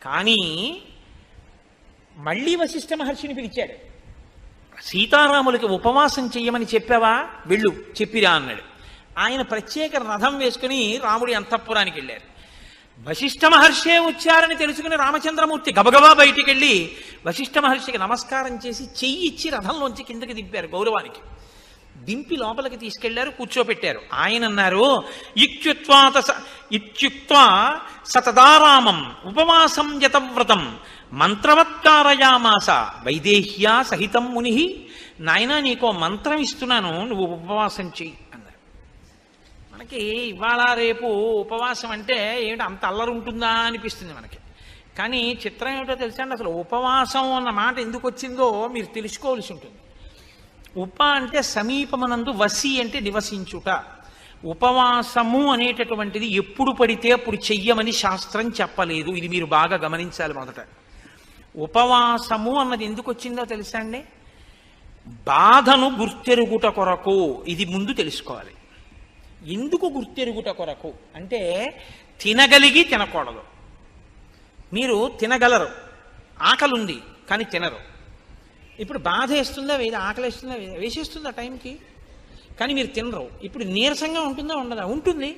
కానీ మళ్ళీ వశిష్ఠ మహర్షిని పిలిచాడు. సీతారాములకి ఉపవాసం చెయ్యమని చెప్పావా, వెళ్ళు చెప్పిరా అన్నాడు. ఆయన ప్రత్యేక రథం వేసుకుని రాముడి అంతఃపురానికి వెళ్ళారు. వశిష్ఠ మహర్షే వచ్చారని తెలుసుకుని రామచంద్రమూర్తి గబగబా బయటికి వెళ్ళి వశిష్ఠ మహర్షికి నమస్కారం చేసి చెయ్యి ఇచ్చి రథంలోంచి కిందకి దింపారు గౌరవానికి. దింపి లోపలికి తీసుకెళ్లారు, కూర్చోపెట్టారు. ఆయన అన్నారు, ఇత్యుక్త్వా సతదారామం ఉపవాసం యతవ్రతం మంత్రవత్కారయామాస వైదేహ్యా సహితం ముని. నాయనా నీకో మంత్రం ఇస్తున్నాను, నువ్వు ఉపవాసం చెయ్యి అన్నారు. మనకి ఇవాళ రేపు ఉపవాసం అంటే ఏమిటి అంత అల్లరి ఉంటుందా అనిపిస్తుంది మనకి. కానీ చిత్రం ఏమిటో తెలుసా అండి, అసలు ఉపవాసం అన్న మాట ఎందుకు వచ్చిందో మీరు తెలుసుకోవాల్సి ఉంటుంది. ఉప అంటే సమీపమనందు, వసి అంటే నివసించుట. ఉపవాసము అనేటటువంటిది ఎప్పుడు పడితే అప్పుడు చెయ్యమని శాస్త్రం చెప్పలేదు. ఇది మీరు బాగా గమనించాలి. మొదట ఉపవాసము అన్నది ఎందుకు వచ్చిందో తెలుసా అండి, బాధను గుర్తెరుగుట కొరకు. ఇది ముందు తెలుసుకోవాలి. ఎందుకు గుర్తెరుగుట కొరకు అంటే, తినగలిగి తినకూడదు. మీరు తినగలరు, ఆకలి ఉంది కానీ తినరు. ఇప్పుడు బాధ వేస్తుందా వేద, ఆకలి వేస్తుందా వేద, వేసేస్తుందా టైంకి, కానీ మీరు తినరు. ఇప్పుడు నీరసంగా ఉంటుందా ఉండదా, ఉంటుంది.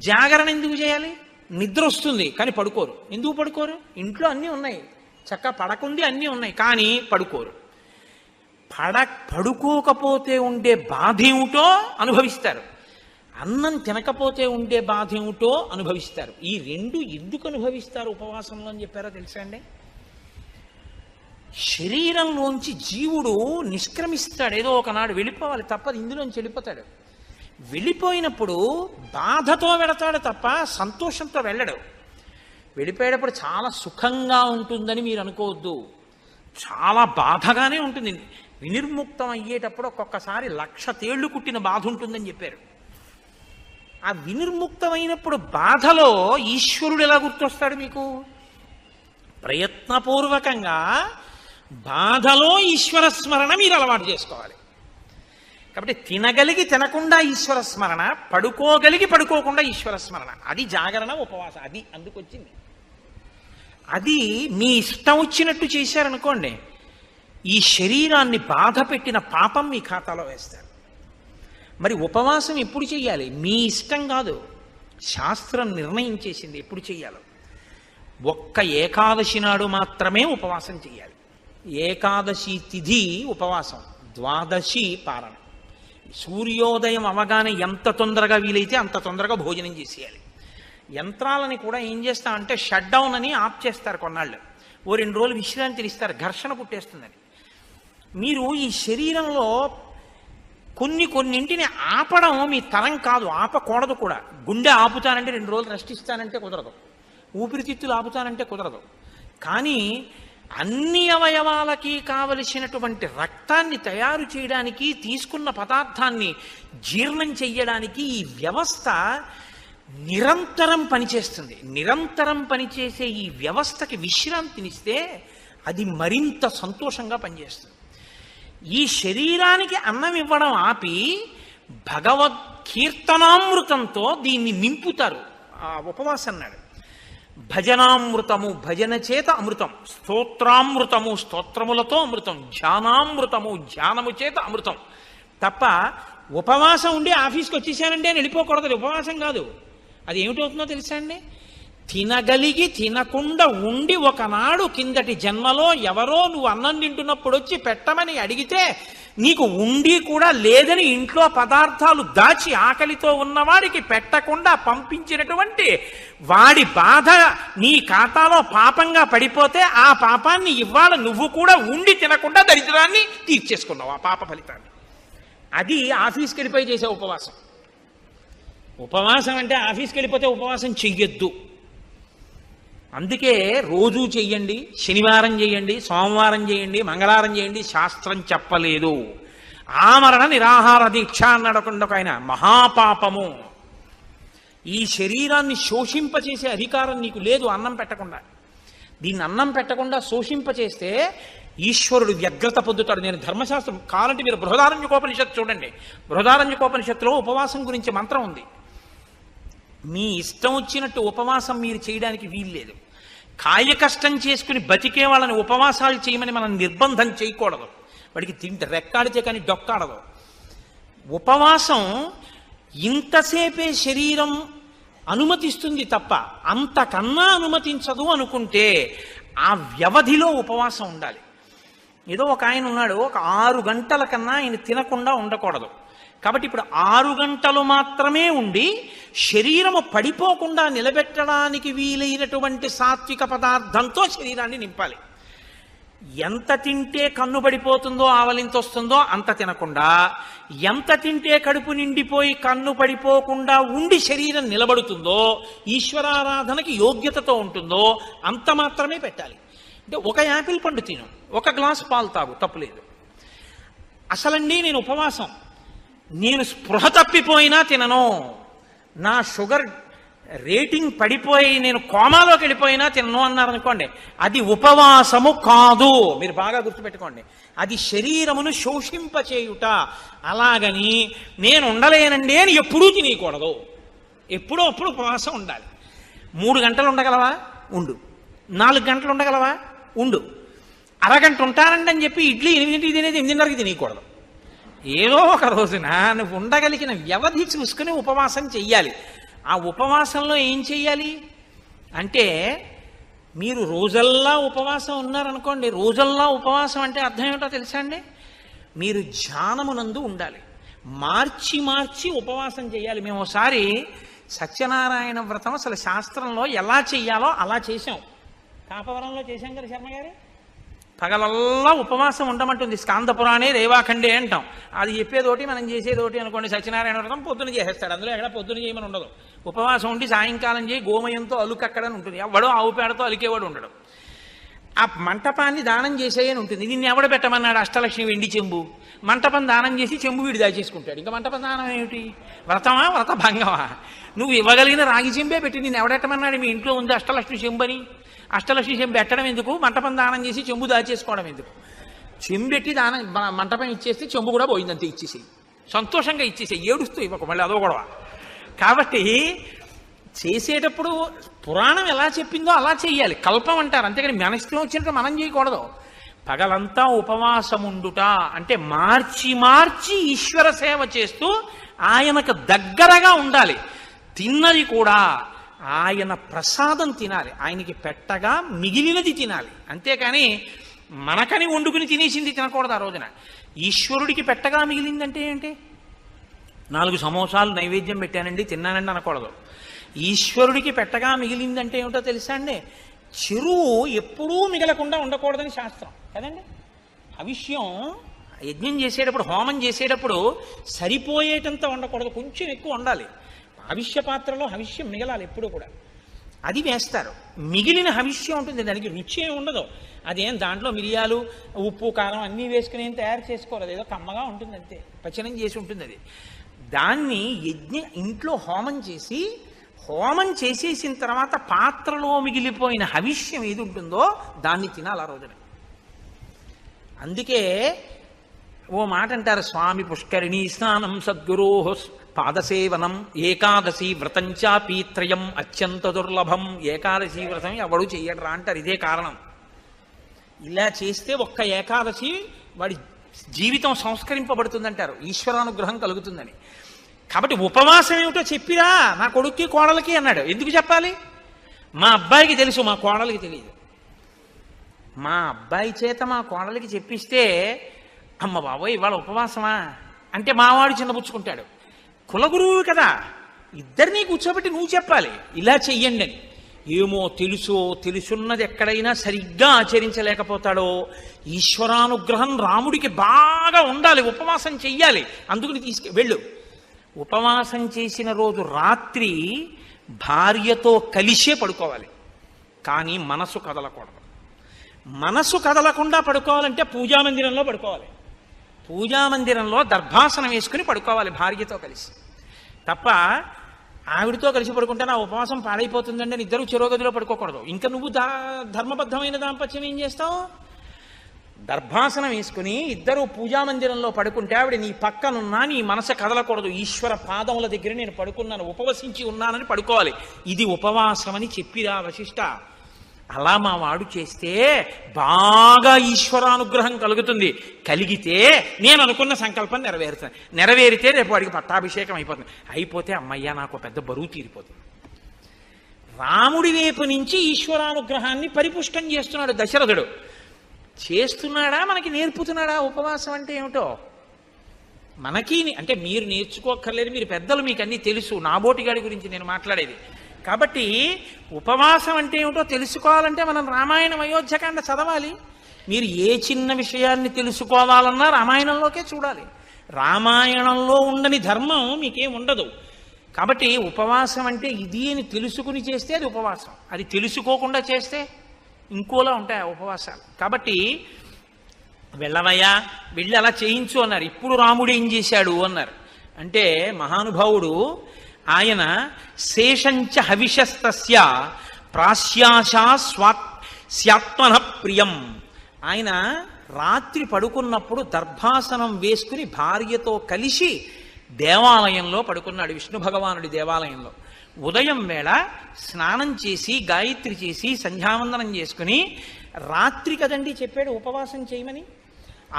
జాగరణ ఎందుకు చేయాలి, నిద్ర వస్తుంది కానీ పడుకోరు. ఎందుకు పడుకోరు, ఇంట్లో అన్నీ ఉన్నాయి, చక్కగా పడకుంది అన్నీ ఉన్నాయి, కానీ పడుకోరు. పడుకోకపోతే ఉండే బాధ ఏమిటో అనుభవిస్తారు, అన్నం తినకపోతే ఉండే బాధ ఏమిటో అనుభవిస్తారు. ఈ రెండు ఎందుకు అనుభవిస్తారు ఉపవాసంలో అని చెప్పారో తెలుసా అండి. శరీరంలోంచి జీవుడు నిష్క్రమిస్తాడు, ఏదో ఒకనాడు వెళ్ళిపోవాలి, తప్పదు, ఇందులోంచి వెళ్ళిపోతాడు. వెళ్ళిపోయినప్పుడు బాధతో వెళతాడు తప్ప సంతోషంతో వెళ్ళడు. వెళ్ళిపోయేటప్పుడు చాలా సుఖంగా ఉంటుందని మీరు అనుకోవద్దు, చాలా బాధగానే ఉంటుంది. వినిర్ముక్తం అయ్యేటప్పుడు ఒక్కొక్కసారి 1,00,000 తేళ్లు కుట్టిన బాధ ఉంటుందని చెప్పారు. ఆ వినిర్ముక్తమైనప్పుడు బాధలో ఈశ్వరుడు ఎలా గుర్తొస్తాడు మీకు, ప్రయత్నపూర్వకంగా బాధలో ఈశ్వర స్మరణ మీరు అలవాటు చేసుకోవాలి. కాబట్టి తినగలిగి తినకుండా ఈశ్వర స్మరణ, పడుకోగలిగి పడుకోకుండా ఈశ్వర స్మరణ, అది జాగరణ ఉపవాసం. అది అందుకొచ్చింది. అది మీ ఇష్టం వచ్చినట్టు చేశారనుకోండి, ఈ శరీరాన్ని బాధ పెట్టిన పాపం మీ ఖాతాలో వేస్తారు. మరి ఉపవాసం ఎప్పుడు చెయ్యాలి, మీ ఇష్టం కాదు, శాస్త్రం నిర్ణయం చేసింది ఎప్పుడు చెయ్యాలో. ఒక్క ఏకాదశి నాడు మాత్రమే ఉపవాసం చెయ్యాలి. ఏకాదశి తిథి ఉపవాసం, ద్వాదశి పారణ. సూర్యోదయం అవగానే ఎంత తొందరగా వీలైతే అంత తొందరగా భోజనం చేసేయాలి. యంత్రాలని కూడా ఏం చేస్తామంటే షట్ డౌన్ అని ఆఫ్ చేస్తారు కొన్నాళ్ళు, ఓ 2 రోజులు విశ్రాంతిని ఇస్తారు, ఘర్షణ పుట్టేస్తుందని. మీరు ఈ శరీరంలో కొన్నింటిని ఆపడం మీ తరం కాదు, ఆపకూడదు కూడా. గుండె ఆపుతానంటే 2 రోజులు రెస్ట్ ఇస్తానంటే కుదరదు, ఊపిరితిత్తులు ఆపుతానంటే కుదరదు. కానీ అన్ని అవయవాలకి కావలసినటువంటి రక్తాన్ని తయారు చేయడానికి, తీసుకున్న పదార్థాన్ని జీర్ణం చెయ్యడానికి ఈ వ్యవస్థ నిరంతరం పనిచేస్తుంది. నిరంతరం పనిచేసే ఈ వ్యవస్థకి విశ్రాంతినిస్తే అది మరింత సంతోషంగా పనిచేస్తుంది. ఈ శరీరానికి అన్నం ఇవ్వడం ఆపి భగవద్ కీర్తనామృతంతో దీన్ని నింపుతారు. ఆ ఉపవాసం అన్నాడు. భజనామృతము, భజన చేత అమృతం, స్తోత్రామృతము, స్తోత్రములతో అమృతం, ధ్యానామృతము, ధ్యానము చేత అమృతం. తప్ప ఉపవాసం ఉండి ఆఫీస్కి వచ్చేసానంటే అని వెళ్ళిపోకూడదు. ఉపవాసం కాదు. అది ఏమిటవుతుందో తెలుసా అండి, తినగలిగి తినకుండా ఉండి ఒకనాడు కిందటి జన్మలో ఎవరో నువ్వు అన్నం తింటున్నప్పుడు వచ్చి పెట్టమని అడిగితే నీకు ఉండి కూడా లేదని ఇంట్లో పదార్థాలు దాచి ఆకలితో ఉన్నవాడికి పెట్టకుండా పంపించినటువంటి వాడి బాధ నీ ఖాతాలో పాపంగా పడిపోతే ఆ పాపాన్ని ఇవాళ నువ్వు కూడా ఉండి తినకుండా దరిద్రాన్ని తీర్చేసుకున్నావు, ఆ పాప ఫలితాన్ని. అది ఆఫీస్కి వెళ్ళిపోయి చేసే ఉపవాసం. ఉపవాసం అంటే ఆఫీస్కి వెళ్ళిపోతే ఉపవాసం చెయ్యొద్దు. అందుకే రోజూ చెయ్యండి, శనివారం చేయండి, సోమవారం చేయండి, మంగళవారం చేయండి, శాస్త్రం చెప్పలేదు. ఆమరణ నిరాహార దీక్ష అన్నాడు ఆయన, మహాపాపము. ఈ శరీరాన్ని శోషింపచేసే అధికారం నీకు లేదు అన్నం పెట్టకుండా. దీన్ని అన్నం పెట్టకుండా శోషింపచేస్తే ఈశ్వరుడు వ్యగ్రత పొందుతాడు. నేను ధర్మశాస్త్రం కావాలంటే మీరు బృహదారణ్యకోపనిషత్తు చూడండి. బృహదారణ్యకోపనిషత్తులో ఉపవాసం గురించి మంత్రం ఉంది. మీ ఇష్టం వచ్చినట్టు ఉపవాసం మీరు చేయడానికి వీల్లేదు. కాయ కష్టం చేసుకుని బతికే వాళ్ళని ఉపవాసాలు చేయమని మనం నిర్బంధం చేయకూడదు. వాడికి రెక్కాడితే కానీ డొక్కాడదు. ఉపవాసం ఇంతసేపే శరీరం అనుమతిస్తుంది తప్ప అంతకన్నా అనుమతించదు అనుకుంటే ఆ వ్యవధిలో ఉపవాసం ఉండాలి. ఏదో ఒక ఆయన ఉన్నాడు, ఒక 6 గంటల కన్నా ఆయన తినకుండా ఉండకూడదు. కాబట్టి ఇప్పుడు 6 గంటలు మాత్రమే ఉండి శరీరము పడిపోకుండా నిలబెట్టడానికి వీలైనటువంటి సాత్విక పదార్థంతో శరీరాన్ని నింపాలి. ఎంత తింటే కన్ను పడిపోతుందో, ఆవలింత వస్తుందో అంత తినకుండా, ఎంత తింటే కడుపు నిండిపోయి కన్ను పడిపోకుండా ఉండి శరీరం నిలబడుతుందో, ఈశ్వరారాధనకి యోగ్యతతో ఉంటుందో అంత మాత్రమే పెట్టాలి. అంటే ఒక యాపిల్ పండు తిను, ఒక గ్లాస్ పాలు తాగు, తప్పులేదు. అసలండి నేను ఉపవాసం, నేను స్పృహ తప్పిపోయినా తినను, నా షుగర్ రేటింగ్ పడిపోయి నేను కోమాలోకి వెళ్ళిపోయినా తినను అన్నారనుకోండి, అది ఉపవాసము కాదు. మీరు బాగా గుర్తుపెట్టుకోండి, అది శరీరమును శోషింపచేయుట. అలాగని నేను ఉండలేనండి అని ఎప్పుడూ తినకూడదు. ఎప్పుడో అప్పుడు ఉపవాసం ఉండాలి. 3 గంటలు ఉండగలవా? ఉండు. 4 గంటలు ఉండగలవా? ఉండు. అరగంట ఉంటానండి అని చెప్పి ఇడ్లీ 8ంటికి తినేది 8:30కి తినకూడదు. ఏదో ఒక రోజున నువ్వు ఉండగలిగిన వ్యవధి చూసుకుని ఉపవాసం చెయ్యాలి. ఆ ఉపవాసంలో ఏం చెయ్యాలి అంటే, మీరు రోజల్లా ఉపవాసం ఉన్నారనుకోండి, రోజల్లా ఉపవాసం అంటే అర్థం ఏమిటో తెలుసా అండి? మీరు ధ్యానమునందు ఉండాలి. మార్చి మార్చి ఉపవాసం చేయాలి. మేము ఒకసారి సత్యనారాయణ వ్రతం అసలు శాస్త్రంలో ఎలా చెయ్యాలో అలా చేశాం. కాపవరంలో చేశాం కదా శర్మ గారు. పగలల్లా ఉపవాసం ఉండమంటుంది. స్కాందపురాణే రేవాఖండే అంటాం. అది చెప్పేదోటి మనం చేసేదోటి అనుకోండి. సత్యనారాయణ వ్రతం పొద్దున చేసేస్తాడు, అందులో ఎక్కడ పొద్దున చేయమని ఉండదు. ఉపవాసం ఉండి సాయంకాలం చేయి గోమయంతో అలుకక్కడని ఉంటుంది. ఎవడో ఆవు పేడతో అలికేవాడు ఉండడు. ఆ మంటపాన్ని దానం చేసేయని ఉంటుంది. దీన్ని ఎవడ పెట్టమన్నాడు? అష్టలక్ష్మి వెండి చెంబు. మంటపం దానం చేసి చెంబు వీడి దాచేసుకుంటాడు. ఇంకా మంటపం దానం ఏమిటి? వ్రతమా? వ్రత భంగమా? నువ్వు ఇవ్వగలిగిన రాగి చెంబే పెట్టి నేను ఎవడెట్టమన్నాడు? మీ ఇంట్లో ఉంది అష్టలక్ష్మి చెంబు అని. అష్టలక్ష్మి చెంబు పెట్టడం ఎందుకు? మంటపం దానం చేసి చెంబు దాచేసుకోవడం ఎందుకు? చెంబెట్టి దానం మంటపం ఇచ్చేస్తే చెంబు కూడా పోయిందంతే. ఇచ్చేసి సంతోషంగా ఇచ్చేసి ఏడుస్తూ ఇవ్వకు, మళ్ళీ అదో గొడవ. కాబట్టి చేసేటప్పుడు పురాణం ఎలా చెప్పిందో అలా చెయ్యాలి. కల్పం అంటారు, అంతేకాని మన ఇష్టం వచ్చినట్టు మనం చేయకూడదు. పగలంతా ఉపవాసం ఉండుట అంటే మార్చి మార్చి ఈశ్వర సేవ చేస్తూ ఆయనకు దగ్గరగా ఉండాలి. తిన్నది కూడా ఆయన ప్రసాదం తినాలి. ఆయనకి పెట్టగా మిగిలినది తినాలి. అంతేకాని మనకని వండుకుని తినేసింది తినకూడదు. ఆ రోజున ఈశ్వరుడికి పెట్టగా మిగిలిందంటే ఏంటి? 4 సమోసాలు నైవేద్యం పెట్టానండి తిన్నానండి అనకూడదు. ఈశ్వరుడికి పెట్టగా మిగిలిందంటే ఏమిటో తెలుసా అండి? చెరువు ఎప్పుడూ మిగలకుండా ఉండకూడదని శాస్త్రం కదండి. హవిష్యం యజ్ఞం చేసేటప్పుడు, హోమం చేసేటప్పుడు సరిపోయేటంత ఉండకూడదు, కొంచెం ఎక్కువ ఉండాలి. హవిష్య పాత్రలో హవిష్యం మిగలాలి ఎప్పుడూ కూడా. అది వేస్తారు. మిగిలిన హవిష్యం ఉంటుంది, దానికి రుచి ఏమి ఉండదు. అదేం దాంట్లో మిరియాలు ఉప్పు కారం అన్నీ వేసుకుని ఏం తయారు చేసుకోలేదు, ఏదో కమ్మగా ఉంటుంది అంతే, పచనం చేసి ఉంటుంది. అది దాన్ని ఇంట్లో హోమం చేసేసిన తర్వాత పాత్రలో మిగిలిపోయిన హవిష్యం ఏది ఉంటుందో దాన్ని తినాలి ఆ రోజున. అందుకే ఓ మాట అంటారు, స్వామి పుష్కరిణీ స్నానం సద్గురో పాదసేవనం ఏకాదశి వ్రతంచాపి త్రయం అత్యంత దుర్లభం. ఏకాదశి వ్రతం ఎవడు చెయ్యడరా అంటారు. ఇదే కారణం. ఇలా చేస్తే ఒక్క ఏకాదశి వాడి జీవితం సంస్కరింపబడుతుందంటారు, ఈశ్వరానుగ్రహం కలుగుతుందని. కాబట్టి ఉపవాసం ఏమిటో చెప్పిరా నా కొడుక్కి కోడలికి అన్నాడు. ఎందుకు చెప్పాలి? మా అబ్బాయికి తెలుసు, మా కోడలికి తెలియదు. మా అబ్బాయి చేత మా కోడలికి చెప్పిస్తే అమ్మ బాబోయ్ ఇవాళ ఉపవాసమా అంటే మావాడు చిన్నపుచ్చుకుంటాడు. కులగురువు కదా, ఇద్దరినీ కూర్చోబెట్టి నువ్వు చెప్పాలి ఇలా చెయ్యండి అని. ఏమో తెలుసున్నది ఎక్కడైనా సరిగ్గా ఆచరించలేకపోతాడో. ఈశ్వరానుగ్రహం రాముడికి బాగా ఉండాలి, ఉపవాసం చెయ్యాలి, అందుకని వెళ్ళు. ఉపవాసం చేసిన రోజు రాత్రి భార్యతో కలిసే పడుకోవాలి, కానీ మనసు కదలకూడదు. మనసు కదలకుండా పడుకోవాలంటే పూజామందిరంలో పడుకోవాలి. పూజామందిరంలో దర్భాసనం వేసుకుని పడుకోవాలి భార్యతో కలిసి. తప్ప ఆవిడతో కలిసి పడుకుంటే నా ఉపవాసం పాడైపోతుందండి అని ఇద్దరు చెరోగదిలో పడుకోకూడదు. ఇంకా నువ్వు ధర్మబద్ధమైన దాంపత్యం ఏం చేస్తావు? దర్భాసనం వేసుకుని ఇద్దరు పూజామందిరంలో పడుకుంటే ఆవిడ నీ పక్కనున్నా నీ మనసు కదలకూడదు. ఈశ్వర పాదముల దగ్గర నేను పడుకున్నాను, ఉపవసించి ఉన్నానని పడుకోవాలి. ఇది ఉపవాసం అని చెప్పిరా వశిష్ఠ. అలా మా వాడు చేస్తే బాగా ఈశ్వరానుగ్రహం కలుగుతుంది. కలిగితే నేను అనుకున్న సంకల్పం నెరవేరుతాను. నెరవేరితే రేపు వాడికి పట్టాభిషేకం అయిపోతుంది. అయిపోతే అమ్మయ్య నాకు పెద్ద బరువు తీరిపోతుంది. రాముడి వైపు నుంచి ఈశ్వరానుగ్రహాన్ని పరిపుష్టం చేస్తున్నాడు దశరథుడు. చేస్తున్నాడా, మనకి నేర్పుతున్నాడా? ఉపవాసం అంటే ఏమిటో మనకి అంటే మీరు నేర్చుకోక్కర్లేదు, మీరు పెద్దలు, మీకు అన్నీ తెలుసు. నాబోటిగాడి గురించి నేను మాట్లాడేది. కాబట్టి ఉపవాసం అంటే ఏమిటో తెలుసుకోవాలంటే మనం రామాయణం అయోధ్యకాండ చదవాలి. మీరు ఏ చిన్న విషయాన్ని తెలుసుకోవాలన్నా రామాయణంలోకే చూడాలి. రామాయణంలో ఉండని ధర్మం మీకేం ఉండదు. కాబట్టి ఉపవాసం అంటే ఇది అని తెలుసుకుని చేస్తే అది ఉపవాసం. అది తెలుసుకోకుండా చేస్తే ఇంకోలా ఉంటాయి ఆ ఉపవాసాలు. కాబట్టి వెళ్ళవయ్యా, వెళ్ళి అలా చేయించు అన్నారు. ఇప్పుడు రాముడు ఏం చేశాడు అన్నారు అంటే, మహానుభావుడు ఆయన శేషంచ హవిషస్తస్య ప్రాశ్యాశా స్యాత్మన ప్రియం. ఆయన రాత్రి పడుకున్నప్పుడు దర్భాసనం వేసుకుని భార్యతో కలిసి దేవాలయంలో పడుకున్నాడు, విష్ణు భగవానుడి దేవాలయంలో. ఉదయం వేళ స్నానం చేసి గాయత్రి చేసి సంధ్యావందనం చేసుకుని, రాత్రి కదండి చెప్పాడు ఉపవాసం చేయమని.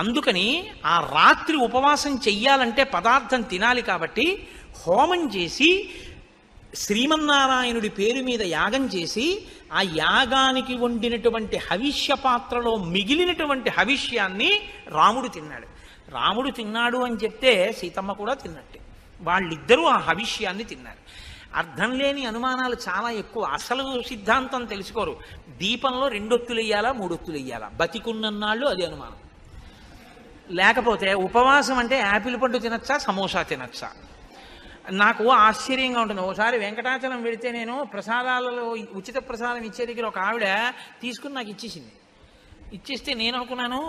అందుకని ఆ రాత్రి ఉపవాసం చెయ్యాలంటే పదార్థం తినాలి కాబట్టి హోమం చేసి శ్రీమన్నారాయణుడి పేరు మీద యాగం చేసి ఆ యాగానికి వండినటువంటి హవిష్య పాత్రలో మిగిలినటువంటి హవిష్యాన్ని రాముడు తిన్నాడు. రాముడు తిన్నాడు అని చెప్తే సీతమ్మ కూడా తిన్నట్టే. వాళ్ళిద్దరూ ఆ హవిష్యాన్ని తిన్నారు. అర్థం లేని అనుమానాలు చాలా ఎక్కువ. అసలు సిద్ధాంతం తెలుసుకోరు. దీపంలో 2 ఒత్తులు వేయాలా 3 ఒత్తులు వేయాలా, బతికున్నన్నాళ్ళు అది అనుమానం. లేకపోతే ఉపవాసం అంటే యాపిల్ పండు తినచ్చా సమోసా తినచ్చా. నాకు ఆశ్చర్యంగా ఉంటుంది. ఒకసారి వెంకటాచలం వెళితే నేను ప్రసాదాలలో ఉచిత ప్రసాదం ఇచ్చే దగ్గర ఒక ఆవిడ తీసుకుని నాకు ఇచ్చేసింది. ఇచ్చేస్తే నేను అనుకున్నాను,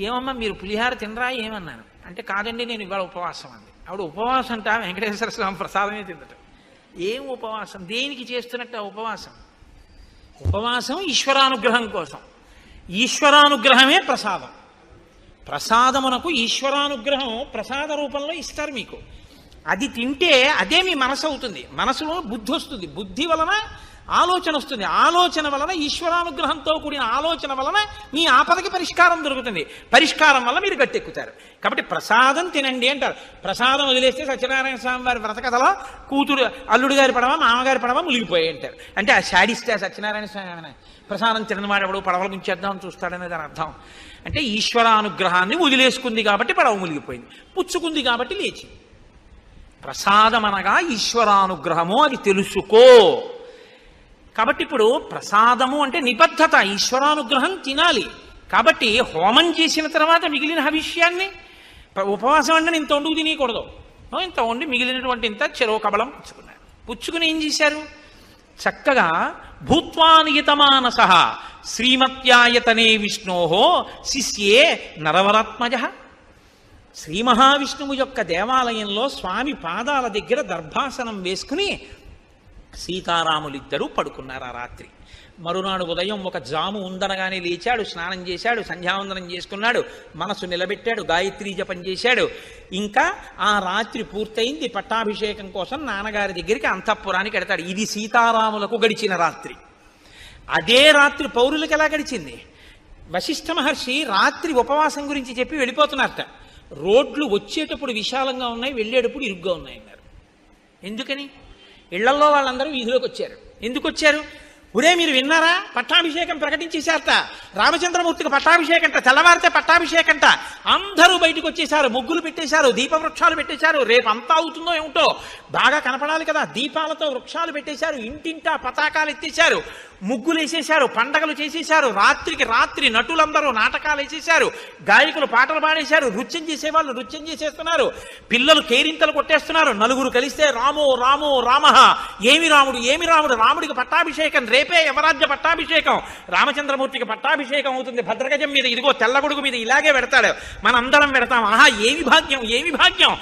ఏమమ్మా మీరు పులిహార తినరా ఏమన్నాను. అంటే కాదండి నేను ఇవాళ ఉపవాసం అంది. ఆవిడ ఉపవాసం అంట వెంకటేశ్వర స్వామి ప్రసాదమే తిందట. ఏం ఉపవాసం, దేనికి చేస్తున్నట్టు ఆ ఉపవాసం? ఉపవాసం ఈశ్వరానుగ్రహం కోసం. ఈశ్వరానుగ్రహమే ప్రసాదం. ప్రసాదమునకు ఈశ్వరానుగ్రహం ప్రసాద రూపంలో ఇస్తారు మీకు. అది తింటే అదే మీ మనసు అవుతుంది. మనసులో బుద్ధి వస్తుంది, బుద్ధి వలన ఆలోచన వస్తుంది, ఆలోచన వలన ఈశ్వరానుగ్రహంతో కూడిన ఆలోచన వలన మీ ఆపదకి పరిష్కారం దొరుకుతుంది, పరిష్కారం వల్ల మీరు గట్టెక్కుతారు. కాబట్టి ప్రసాదం తినండి అంటారు. ప్రసాదం వదిలేస్తే సత్యనారాయణ స్వామి వారి వ్రతకథలో కూతురు అల్లుడు గారి పడవ మామగారి పడవ మునిగిపోయాయి అంటారు. అంటే ఆ శాడిస్తే సత్యనారాయణ స్వామి ప్రసాదం తినవాడు ఎవడు పడవలు ముంచేద్దామని చూస్తాడనే దాని అర్థం. అంటే ఈశ్వరానుగ్రహాన్ని వదిలేసుకుంది కాబట్టి పడవ మునిగిపోయింది, పుచ్చుకుంది కాబట్టి లేచింది. ప్రసాదం అనగా ఈశ్వరానుగ్రహము, అది తెలుసుకో. కాబట్టి ఇప్పుడు ప్రసాదము అంటే నిబద్ధత, ఈశ్వరానుగ్రహం తినాలి. కాబట్టి హోమం చేసిన తర్వాత మిగిలిన హవిష్యాన్ని, ఉపవాసం అంటే ఇంత వండుకు తినకూడదు, ఇంత వండి మిగిలినటువంటి ఇంత చెరో కబలం పుచ్చుకున్నారు. పుచ్చుకుని ఏం చేశారు? చక్కగా భూత్వానియతమానస శ్రీమత్యాయతనే విష్ణోహో శిష్యే నరవరాత్మజ. శ్రీ మహావిష్ణువు యొక్క దేవాలయంలో స్వామి పాదాల దగ్గర దర్భాసనం వేసుకుని సీతారాములిద్దరూ పడుకున్నారు ఆ రాత్రి. మరునాడు ఉదయం ఒక జాము ఉందనగానే లేచాడు, స్నానం చేశాడు, సంధ్యావందనం చేసుకున్నాడు, మనసు నిలబెట్టాడు, గాయత్రీ జపం చేశాడు. ఇంకా ఆ రాత్రి పూర్తయింది. పట్టాభిషేకం కోసం నాన్నగారి దగ్గరికి అంతఃపురానికి వెడతాడు. ఇది సీతారాములకు గడిచిన రాత్రి. అదే రాత్రి పౌరులకు ఎలా గడిచింది? వశిష్ఠ మహర్షి రాత్రి ఉపవాసం గురించి చెప్పి వెళ్ళిపోతున్నారట. రోడ్లు వచ్చేటప్పుడు విశాలంగా ఉన్నాయి, వెళ్ళేటప్పుడు ఇరుగ్గా ఉన్నాయి అన్నారు. ఎందుకని? ఇళ్లల్లో వాళ్ళందరూ వీధిలోకి వచ్చారు. ఎందుకు వచ్చారు? ఒరే మీరు విన్నారా, పట్టాభిషేకం ప్రకటించేశారట, రామచంద్రమూర్తికి పట్టాభిషేకంట, తెల్లవారితే పట్టాభిషేకంట. అందరూ బయటకు వచ్చేశారు, ముగ్గులు పెట్టేశారు, దీపవృక్షాలు పెట్టేశారు. రేపు అంతా అవుతుందో ఏమిటో, బాగా కనపడాలి కదా, దీపాలతో వృక్షాలు పెట్టేశారు, ఇంటింటా పతాకాలు ఎత్తేశారు, ముగ్గులు వేసేశారు, పండగలు చేసేశారు. రాత్రికి రాత్రి నటులందరూ నాటకాలు వేసేశారు, గాయకులు పాటలు పాడేశారు, నృత్యం చేసేవాళ్ళు నృత్యం చేసేస్తున్నారు, పిల్లలు కేరింతలు కొట్టేస్తున్నారు. నలుగురు కలిస్తే రామో రామో రామ, ఏమి రాముడు ఏమి రాముడు, రాముడికి పట్టాభిషేకం, రేపే యమరాజ్య పట్టాభిషేకం, రామచంద్రమూర్తికి పట్టాభిషేకం అవుతుంది. భద్రగజం మీద ఇదిగో తెల్లగొడుగు మీద ఇలాగే పెడతాడు, మనందరం పెడతాం. ఆహా ఏమి భాగ్యం ఏమి భాగ్యం.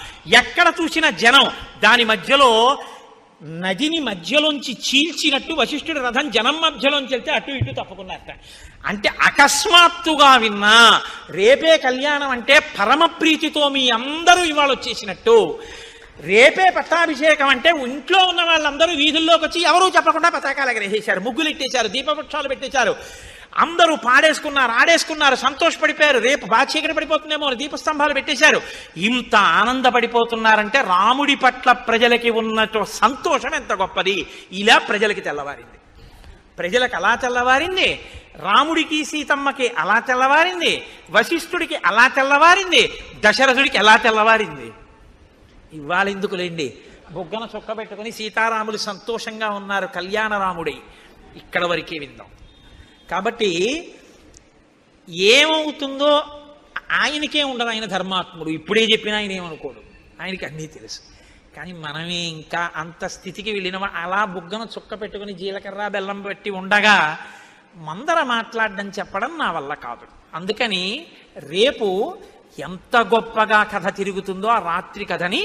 ఎక్కడ చూసిన జనం. దాని మధ్యలో నదిని మధ్యలోంచి చీల్చినట్టు వశిష్ఠుడి రథం జనం మధ్యలోంచి వెళ్తే అటు ఇటు తప్పుకున్నారట. అంటే అకస్మాత్తుగా విన్నా రేపే కళ్యాణం అంటే పరమ ప్రీతితో మీ అందరూ ఇవాళ వచ్చేసినట్టు. రేపే పట్టాభిషేకం అంటే ఇంట్లో ఉన్న వాళ్ళందరూ వీధుల్లోకి వచ్చి ఎవరూ చెప్పకుండా పతాకాలు ఎగరేసేశారు, ముగ్గులు ఎట్టేశారు, దీపవృక్షాలు పెట్టేశారు, అందరూ పాడేసుకున్నారు, ఆడేసుకున్నారు, సంతోషపడిపోయారు. రేపు బాగా చీకటి పడిపోతుందేమో దీపస్తంభాలు పెట్టేశారు. ఇంత ఆనందపడిపోతున్నారంటే రాముడి పట్ల ప్రజలకి ఉన్న సంతోషం ఎంత గొప్పది. ఇలా ప్రజలకి తెల్లవారింది, ప్రజలకు అలా తెల్లవారింది, రాముడికి సీతమ్మకి అలా తెల్లవారింది, వశిష్ఠుడికి అలా తెల్లవారింది, దశరథుడికి ఎలా తెల్లవారింది. ఇవాళ ఎందుకులేండి, బొగ్గన చొక్క పెట్టుకుని సీతారాములు సంతోషంగా ఉన్నారు కళ్యాణరాముడై, ఇక్కడ వరకే విందాం. కాబట్టి ఏమవుతుందో ఆయనకే ఉండదు, ఆయన ధర్మాత్ముడు, ఇప్పుడే చెప్పినా ఆయన ఏమనుకోడు, ఆయనకి అన్నీ తెలుసు. కానీ మనమే ఇంకా అంత స్థితికి వెళ్ళిన అలా బుగ్గన చుక్క పెట్టుకుని జీలకర్ర బెల్లం పెట్టి ఉండగా మందర మాట్లాడడం చెప్పడం నా వల్ల కాదు. అందుకని రేపు ఎంత గొప్పగా కథ తిరుగుతుందో ఆ రాత్రి కథని